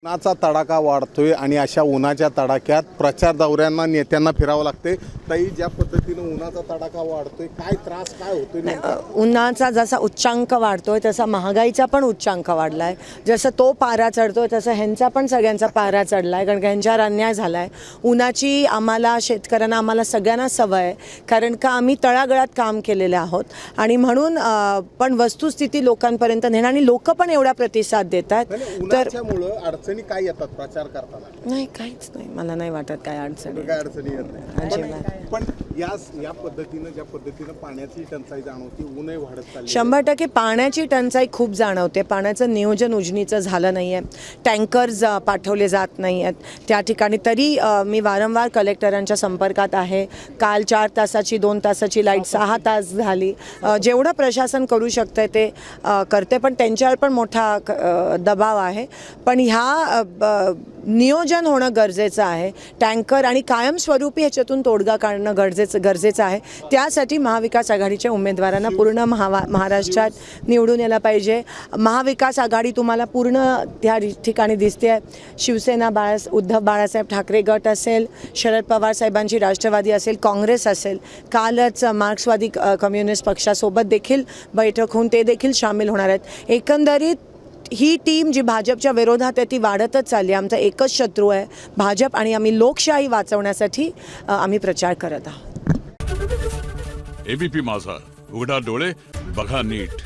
उन्हाचा तडाखा वाढतोय आणि अशा उन्हाच्या तडाख्यात प्रचार दौऱ्यांना नेत्यांना फिरावं लागते. ताई, ज्या पद्धतीने उन्हाचा तडाखा वाढतोय, काय त्रास काय होतोय नेमका? उन्हाचा जसा उच्चांक वाढतोय तसा महागाईचा पण उच्चांक वाढलाय. जसं तो पारा चढतोय तसं ह्यांचा पण सगळ्यांचा पारा चढलाय, कारण ह्यांच्यावर अन्याय झालाय. उन्हाची आम्हाला शेतकऱ्यांना आम्हाला सगळ्यांना सवय आहे, कारण का आम्ही तळागाळात काम केलेले आहोत आणि म्हणून पण वस्तुस्थिती लोकांपर्यंत नेणं आणि लोक पण एवढा प्रतिसाद देतात. तर अडचणी काय येतात प्रचार करताना? नाही, काहीच नाही, मला नाही वाटत काय अडचणी. काय अडचणी येत नाही. अजिबात. पण या पद्धतीनं ज्या पद्धतीनं पाण्याची टंचाई जाणवती, ऊनही वाढत चालली, 100% पाण्याची टंचाई खूप जाणवते. पाण्याचं नियोजन उजनीचं झालं नाही आहे, टँकर्स पाठवले जात नाही आहेत त्या ठिकाणी. तरी मी वारंवार कलेक्टरांच्या संपर्कात आहे. काल 4 तासाची 2 तासाची लाईट 6 तास झाली. जेवढं प्रशासन करू शकतं ते करते, पण त्यांच्यावर पण मोठा दबाव आहे. पण ह्या नियोजन होणं गरजेचं आहे. टँकर आणि कायमस्वरूपी ह्याच्यातून तोडगा काढणं गरजेचं आहे. त्यासाठी महाविकास आघाडीच्या उमेदवारांना पूर्ण महाराष्ट्रात निवडून यायला पाहिजे. महाविकास आघाडी तुम्हाला पूर्ण त्या ठिकाणी दिसते आहे. शिवसेना उद्धव बाळासाहेब ठाकरे गट असेल, शरद पवार साहेबांची राष्ट्रवादी असेल, काँग्रेस असेल. कालच मार्क्सवादी कम्युनिस्ट पक्षासोबत देखील बैठक होऊन ते देखील सामील होणार आहेत. एकंदरीत ही टीम जी भाजपच्या विरोधात आहे ती वाढतच चालली. आमचा एकच शत्रू आहे भाजप, आणि आम्ही लोकशाही वाचवण्यासाठी आम्ही प्रचार करत आहोत. एबीपी माझा, उघडा डोळे बघा नीट.